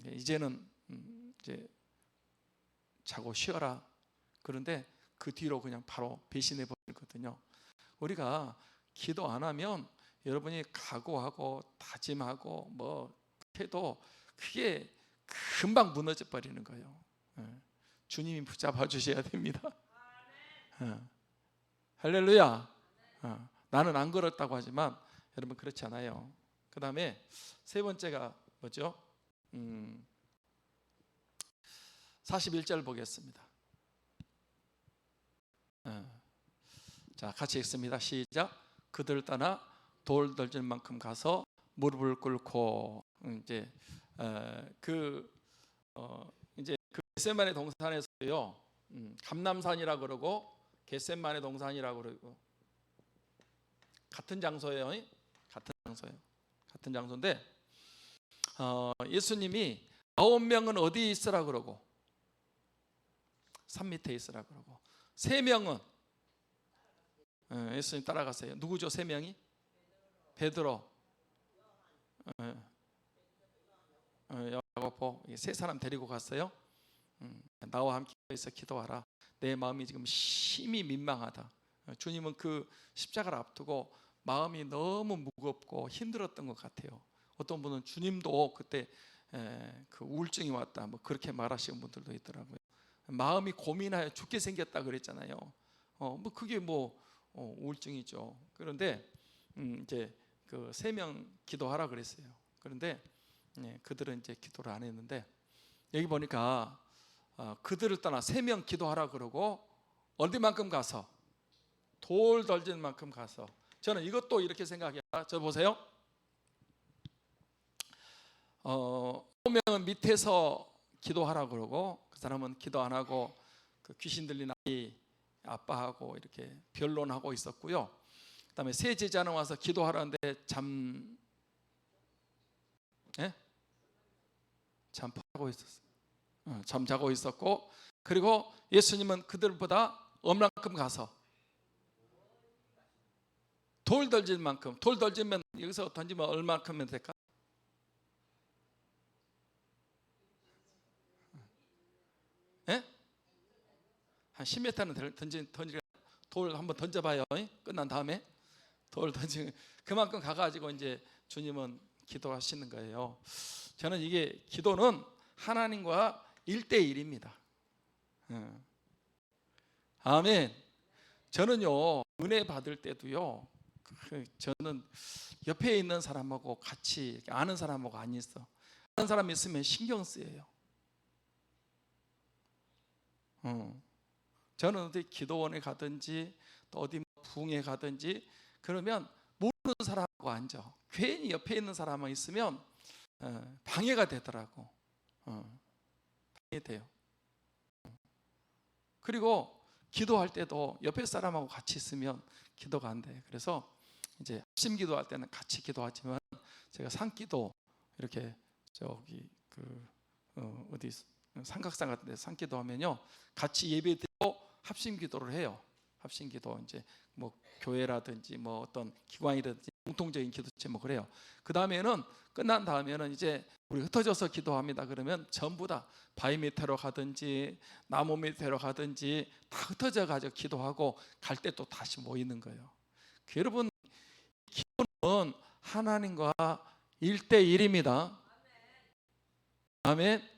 이제는 이제 자고 쉬어라. 그런데 그 뒤로 그냥 바로 배신해 버리거든요. 우리가 기도 안 하면 여러분이 각오하고 다짐하고 뭐 해도 그게 금방 무너져 버리는 거예요. 주님이 붙잡아 주셔야 됩니다. 할렐루야. 나는 안 그렇다고 하지만 여러분 그렇지 않아요. 그 다음에 세 번째가 뭐죠? 41절 보겠습니다. 자, 같이 읽습니다. 시작. 그들 떠나 돌 던질 만큼 가서 무릎을 꿇고. 이제 그 겟세마네 동산에서요, 감람산이라 그러고 겟세마네 동산이라 그러고 같은 장소예요. 같은 장소인데 예수님이 9명은 어디에 있으라 그러고 산 밑에 있으라 그러고 3명은 예수님 따라가세요. 누구죠? 3명이? 베드로, 야고보, 3사람 데리고 갔어요. 나와 함께 있어 기도하라. 내 마음이 지금 심히 민망하다. 주님은 그 십자가를 앞두고 마음이 너무 무겁고 힘들었던 것 같아요. 어떤 분은 주님도 그때 그 우울증이 왔다 뭐 그렇게 말하시는 분들도 있더라고요. 마음이 고민하여 죽게 생겼다 그랬잖아요. 뭐 그게 뭐 우울증이죠. 그런데 이제 그 3명 기도하라 그랬어요. 그런데 그들은 이제 기도를 안 했는데 여기 보니까 그들을 떠나 3명 기도하라 그러고 어디만큼 가서 돌 던질 만큼 가서. 저는 이것도 이렇게 생각해요. 저 보세요. 5명은 밑에서 기도하라 그러고 그 사람은 기도 안 하고 그 귀신 들린 아이 아빠하고 이렇게 변론하고 있었고요. 그다음에 세 제자는 와서 기도하라는데 잠자고 있었어요. 잠자고 있었고, 그리고 예수님은 그들보다 얼만큼 가서 돌 던질 만큼. 돌 던지면 여기서 던지면 얼만큼면 될까? 한 10m는 던지. 돌 한번 던져봐요. 끝난 다음에 돌 던지 그만큼 가가지고 이제 주님은 기도하시는 거예요. 저는 이게 기도는 하나님과 1대1입니다. 아멘. 저는요, 은혜 받을 때도요, 저는 옆에 있는 사람하고 같이, 아는 사람하고 안 있어. 아는 사람 있으면 신경 쓰여요. 저는 어디 기도원에 가든지 또 어디 부흥에 가든지 그러면 모르는 사람하고 앉아. 괜히 옆에 있는 사람만 있으면 방해가 되더라고. 방해돼요. 그리고 기도할 때도 옆에 사람하고 같이 있으면 기도가 안 돼. 그래서 이제 합심 기도할 때는 같이 기도하지만 제가 산기도 이렇게 저기 어디 삼각산 같은 데 산기도 하면요, 같이 예배드리고 합심 기도를 해요. 합심 기도, 이제 뭐 교회라든지 뭐 어떤 기관이라든지 공통적인 기도 제목을 해요. 그 다음에는 끝난 다음에는 이제 우리 흩어져서 기도합니다. 그러면 전부 다 바위 밑으로 가든지 나무 밑으로 가든지 다 흩어져 가지고 기도하고 갈 때 또 다시 모이는 거예요. 여러분, 기도는 하나님과 1대1입니다. 아멘.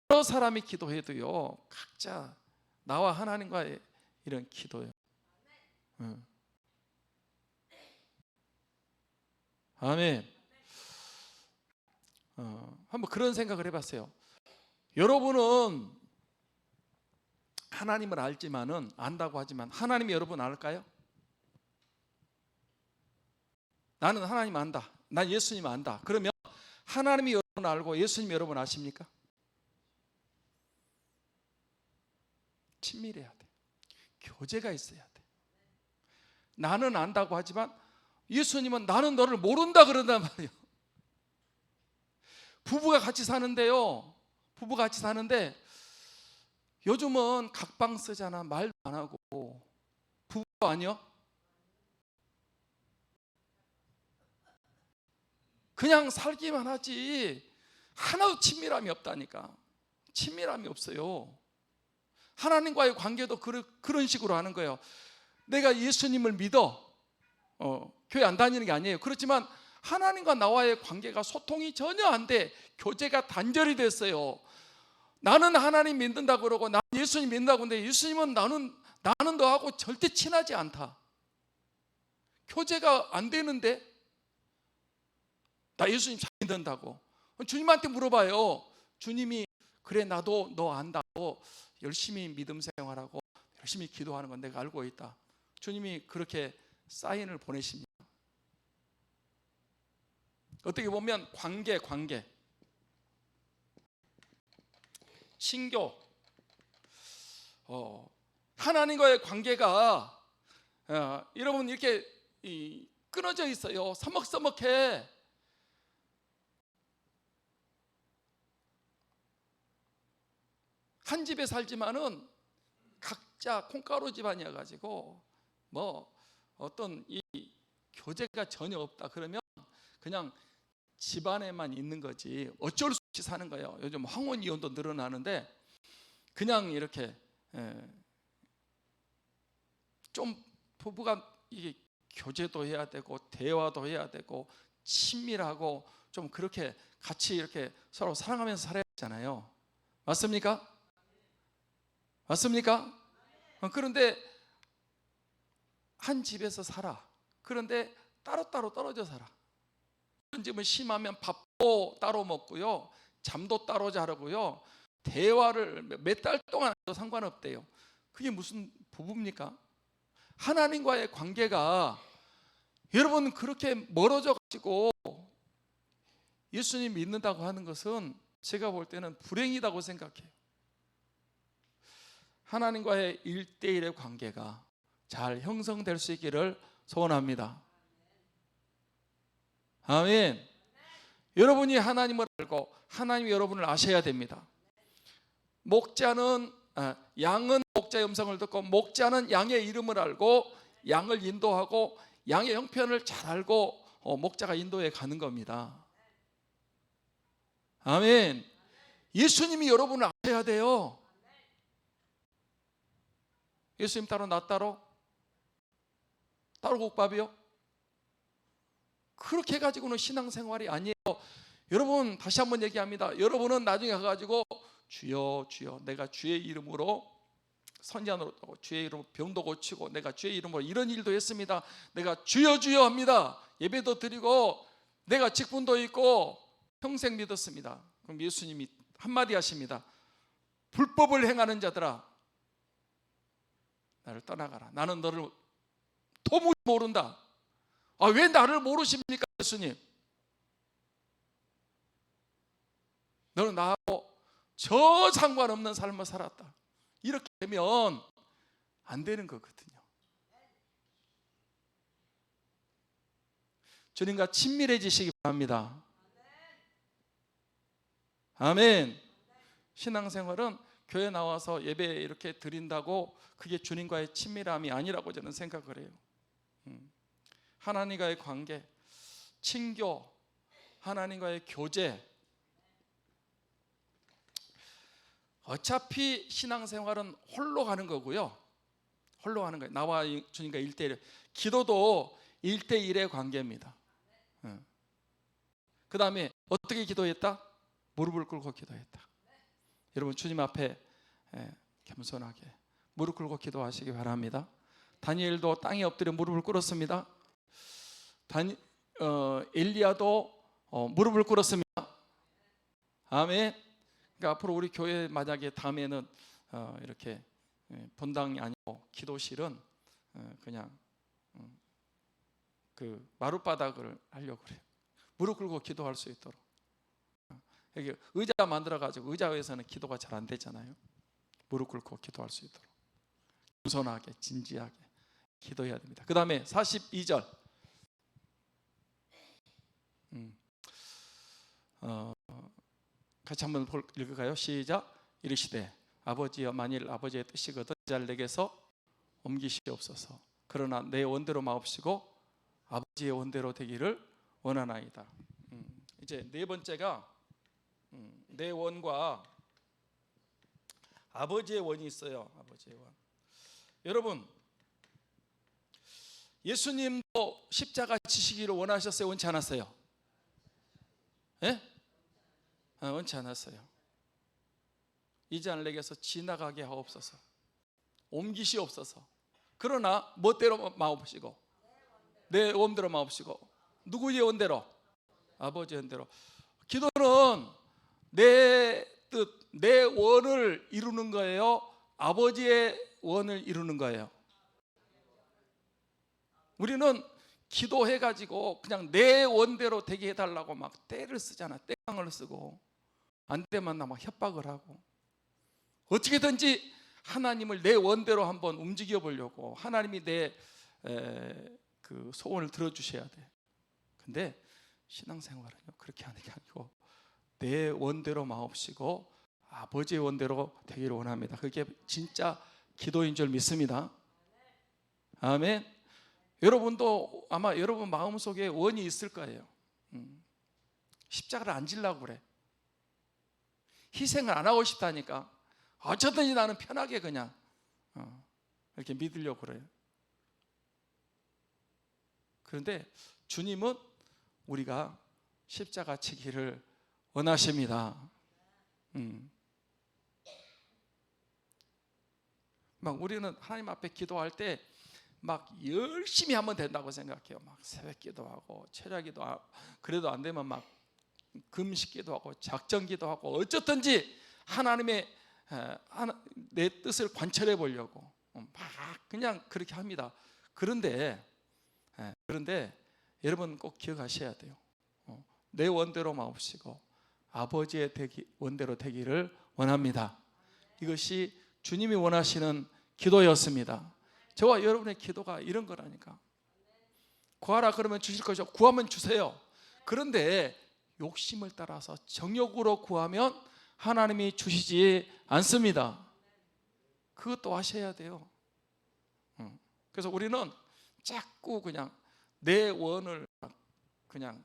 여러 사람이 기도해도요, 각자 나와 하나님과의 이런 기도예요. 아멘. 한번 그런 생각을 해봤어요. 여러분은 하나님을 알지만은, 안다고 하지만 하나님이 여러분 알까요? 나는 하나님 안다, 난 예수님 안다. 그러면 하나님이 여러분 알고 예수님 여러분 아십니까? 친밀해야 돼. 교제가 있어야 돼. 나는 안다고 하지만 예수님은 나는 너를 모른다 그런단 말이에요. 부부가 같이 사는데요, 부부가 같이 사는데 요즘은 각방 쓰잖아. 말도 안 하고. 부부 아니요? 그냥 살기만 하지 하나도 친밀함이 없다니까. 친밀함이 없어요. 하나님과의 관계도 그런 식으로 하는 거예요. 내가 예수님을 믿어, 교회 안 다니는 게 아니에요. 그렇지만 하나님과 나와의 관계가 소통이 전혀 안 돼. 교제가 단절이 됐어요. 나는 하나님 믿는다고 그러고 나는 예수님 믿는다고 하는데 예수님은 나는 너하고 절대 친하지 않다. 교제가 안 되는데 나 예수님 잘 믿는다고. 주님한테 물어봐요. 주님이 그래 나도 너 안다고 열심히 믿음 생활하고 열심히 기도하는 건 내가 알고 있다. 주님이 그렇게 사인을 보내십니다. 어떻게 보면 관계 신교, 하나님과의 관계가 여러분 이렇게 끊어져 있어요. 서먹서먹해. 한 집에 살지만은 각자 콩가루 집안이어 가지고 뭐 어떤 이 교제가 전혀 없다 그러면 그냥 집안에만 있는 거지 어쩔 수 없이 사는 거예요. 요즘 황혼 이혼도 늘어나는데 그냥 이렇게 좀 부부가 이게 교제도 해야 되고 대화도 해야 되고 친밀하고 좀 그렇게 같이 이렇게 서로 사랑하면서 살아야 되잖아요. 맞습니까? 맞습니까? 그런데 한 집에서 살아. 그런데 따로따로 떨어져 살아. 한 집은 심하면 밥도 따로 먹고요, 잠도 따로 자르고요, 대화를 몇 달 동안 해도 상관없대요. 그게 무슨 부부입니까? 하나님과의 관계가 여러분 그렇게 멀어져 가지고 예수님 믿는다고 하는 것은 제가 볼 때는 불행이라고 생각해요. 하나님과의 1대1의 관계가 잘 형성될 수 있기를 소원합니다. 아멘. 여러분이 하나님을 알고 하나님이 여러분을 아셔야 됩니다. 목자는 양은 목자의 음성을 듣고 목자는 양의 이름을 알고 양을 인도하고 양의 형편을 잘 알고 목자가 인도해 가는 겁니다. 아멘. 예수님이 여러분을 아셔야 돼요. 예수님 따로 나 따로 국밥이요? 그렇게 해가지고는 신앙생활이 아니에요. 여러분 다시 한번 얘기합니다. 여러분은 나중에 가가지고 주여 주여 내가 주의 이름으로 선지자로 주의 이름으로 병도 고치고 내가 주의 이름으로 이런 일도 했습니다. 내가 주여 주여 합니다. 예배도 드리고 내가 직분도 있고 평생 믿었습니다. 그럼 예수님이 한마디 하십니다. 불법을 행하는 자들아, 나를 떠나가라. 나는 너를 도무지 모른다. 아, 왜 나를 모르십니까, 예수님? 너는 나하고 저 상관없는 삶을 살았다. 이렇게 되면 안 되는 거거든요. 주님과 친밀해지시기 바랍니다. 아멘. 신앙생활은 교회 나와서 예배 이렇게 드린다고 그게 주님과의 친밀함이 아니라고 저는 생각을 해요. 하나님과의 관계, 친교, 하나님과의 교제. 어차피 신앙생활은 홀로 가는 거고요. 홀로 가는 거예요. 나와 주님과 1대1. 기도도 1대1의 관계입니다. 그 다음에 어떻게 기도했다? 무릎을 꿇고 기도했다. 여러분 주님 앞에 겸손하게 무릎 꿇고 기도하시기 바랍니다. 다니엘도 땅에 엎드려 무릎을 꿇었습니다. 엘리야도 무릎을 꿇었습니다. 아멘. 그러니까 앞으로 우리 교회 만약에 다음에는 이렇게 본당이 아니고 기도실은 그냥 그 마룻바닥을 하려고 그래요. 무릎 꿇고 기도할 수 있도록. 여기 의자 만들어 가지고 의자 위에서는 기도가 잘 안 되잖아요. 무릎 꿇고 기도할 수 있도록 겸손하게 진지하게 기도해야 됩니다. 그 다음에 42절 같이 한번 읽을까요? 시작. 이르시되 아버지여, 만일 아버지의 뜻이거든 이 자를 내게서 옮기시옵소서. 그러나 내 원대로 마옵시고 아버지의 원대로 되기를 원하나이다. 이제 네 번째가 내 원과 아버지의 원이 있어요. 아버지의 원. 여러분 예수님도 십자가 지시기를 원하셨어요? 원치 않았어요? 예? 원치 않았어요. 이 잔을 내게서 지나가게 하옵소서. 옮기시옵소서. 그러나 멋대로 마옵시고 내 원대로 마옵시고. 누구의 원대로? 아버지의 원대로. 기도는 내 뜻, 내 원을 이루는 거예요? 아버지의 원을 이루는 거예요? 우리는 기도해가지고 그냥 내 원대로 되게 해달라고 막 떼를 쓰잖아. 떼깡을 쓰고 안 되면 나 막 협박을 하고 어떻게든지 하나님을 내 원대로 한번 움직여 보려고 하나님이 내 그 소원을 들어주셔야 돼. 근데 신앙생활은요 그렇게 하는 게 아니고 내 원대로 마옵시고 아버지의 원대로 되기를 원합니다. 그게 진짜 기도인 줄 믿습니다. 아멘. 여러분도 아마 여러분 마음속에 원이 있을 거예요. 십자가를 안 지려고 그래. 희생을 안 하고 싶다니까. 어쩌든지 나는 편하게 그냥 이렇게 믿으려고 그래요. 그런데 주님은 우리가 십자가 지기를 원하십니다. 막 우리는 하나님 앞에 기도할 때 막 열심히 하면 된다고 생각해요. 막 새벽 기도하고 철야 기도, 그래도 안 되면 막 금식 기도하고 작정 기도하고 어쨌든지 하나님의 내 뜻을 관철해 보려고 막 그냥 그렇게 합니다. 그런데 여러분 꼭 기억하셔야 돼요. 내 원대로 마옵시고 아버지의 원대로 되기를 원합니다. 이것이 주님이 원하시는 기도였습니다. 저와 여러분의 기도가 이런 거라니까. 구하라 그러면 주실 것이요 구하면 주세요. 그런데 욕심을 따라서 정욕으로 구하면 하나님이 주시지 않습니다. 그것도 아셔야 돼요. 그래서 우리는 자꾸 그냥 내 원을 그냥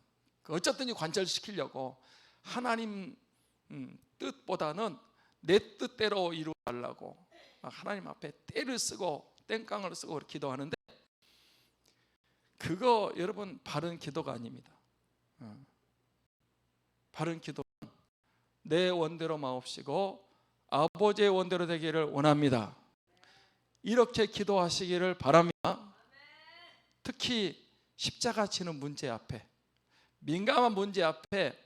어쨌든 관철시키려고 하나님 뜻보다는 내 뜻대로 이루어달라고 하나님 앞에 떼를 쓰고 땡깡을 쓰고 기도하는데 그거 여러분 바른 기도가 아닙니다. 바른 기도는 내 원대로 마옵시고 아버지의 원대로 되기를 원합니다. 이렇게 기도하시기를 바랍니다. 특히 십자가 지는 문제 앞에, 민감한 문제 앞에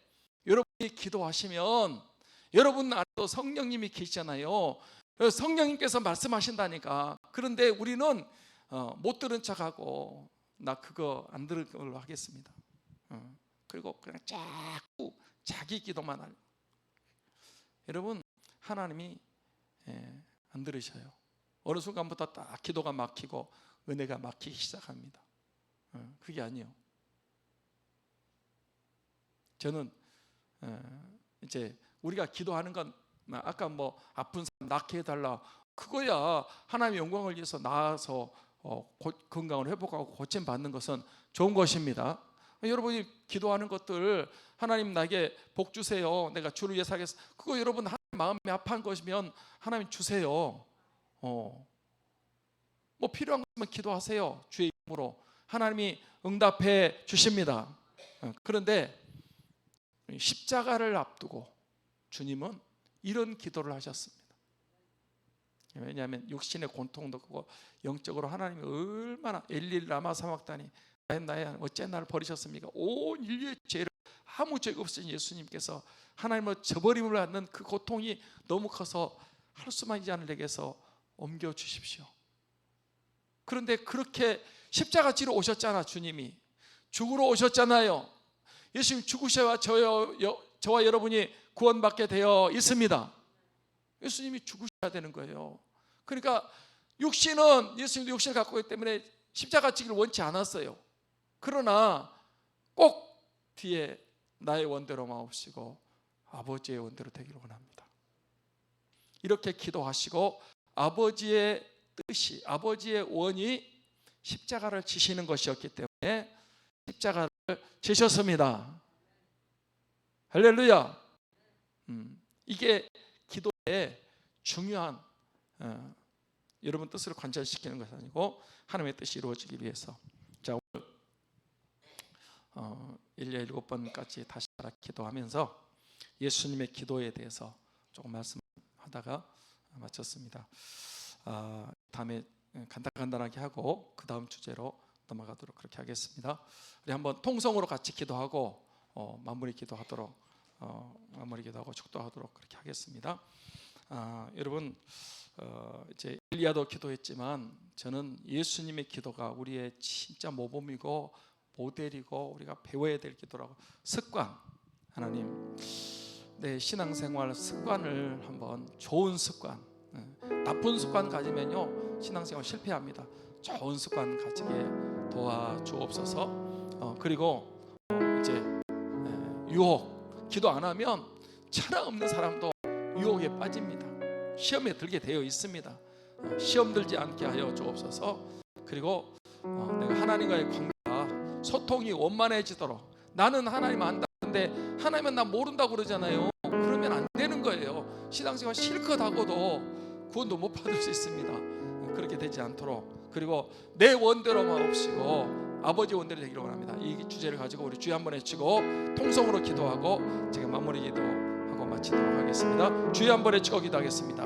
여러분이 기도하시면 여러분 안에도 성령님이 계시잖아요. 성령님께서 말씀하신다니까. 그런데 우리는 못 들은 척하고 나 그거 안 들은 걸로 하겠습니다. 그리고 그냥 자꾸 자기 기도만 하려. 여러분, 하나님이 안 들으셔요. 어느 순간부터 딱 기도가 막히고 은혜가 막히기 시작합니다. 그게 아니에요. 저는 이제 우리가 기도하는 건 아까 뭐 아픈 사람 낫게 해달라, 그거야 하나님의 영광을 위해서 나아서 건강을 회복하고 고침 받는 것은 좋은 것입니다. 여러분이 기도하는 것들, 하나님 나에게 복 주세요, 내가 주를 위해 살겠어, 그거 여러분 하나님 마음이 아파한 것이면 하나님 주세요. 뭐 필요한 것이면 기도하세요. 주의 이름으로 하나님이 응답해 주십니다. 그런데 십자가를 앞두고 주님은 이런 기도를 하셨습니다. 왜냐하면 육신의 고통도 크고 영적으로 하나님이 얼마나 엘리 라마 사막다니 나의 어째 나를 버리셨습니까? 온 인류의 죄를 아무 죄가 없으신 예수님께서 하나님을 저버림을 받는 그 고통이 너무 커서 할 수만 있지 않을 내게서 옮겨 주십시오. 그런데 그렇게 십자가 지러 오셨잖아. 주님이 죽으러 오셨잖아요. 예수님 죽으셔야 저와 여러분이 구원받게 되어 있습니다. 예수님이 죽으셔야 되는 거예요. 그러니까 육신은, 예수님도 육신을 갖고 있기 때문에 십자가 지기를 원치 않았어요. 그러나 꼭 뒤에 나의 원대로 마옵시고 아버지의 원대로 되기를 원합니다. 이렇게 기도하시고 아버지의 뜻이, 아버지의 원이 십자가를 지시는 것이었기 때문에 십자가를 지셨습니다. 할렐루야. 이게 기도의 중요한 여러분 뜻을 관철시키는 것이 아니고 하나님의 뜻이 이루어지기 위해서. 자, 오늘 1년 7번까지 다시 기도하면서 예수님의 기도에 대해서 조금 말씀하다가 마쳤습니다. 다음에 간단하게 하고 그 다음 주제로 넘어가도록 그렇게 하겠습니다. 우리 한번 통성으로 같이 기도하고 마무리 기도하고 축도하도록 그렇게 하겠습니다. 여러분, 이제 엘리야도 기도했지만 저는 예수님의 기도가 우리의 진짜 모범이고 모델이고 우리가 배워야 될 기도라고. 습관, 하나님 내 신앙생활 습관을 한번, 좋은 습관, 나쁜 습관 가지면요 신앙생활 실패합니다. 좋은 습관 가지게 도와주옵소서. 그리고 이제 유혹, 기도 안 하면 철학 없는 사람도 유혹에 빠집니다. 시험에 들게 되어 있습니다. 시험 들지 않게 하여 주옵소서. 그리고 내가 하나님과의 관계가 소통이 원만해지도록. 나는 하나님 안다는데 하나님은 나 모른다고 그러잖아요. 그러면 안 되는 거예요. 신앙생활 실컷 하고도 구원도 못 받을 수 있습니다. 그렇게 되지 않도록, 그리고 내 원대로 마옵시고 아버지 원대로 되기를 원합니다. 이 주제를 가지고 우리 주여 한번 외치고 통성으로 기도하고 제가 마무리 기도하고 마치도록 하겠습니다. 주여 한번 외치고 기도하겠습니다.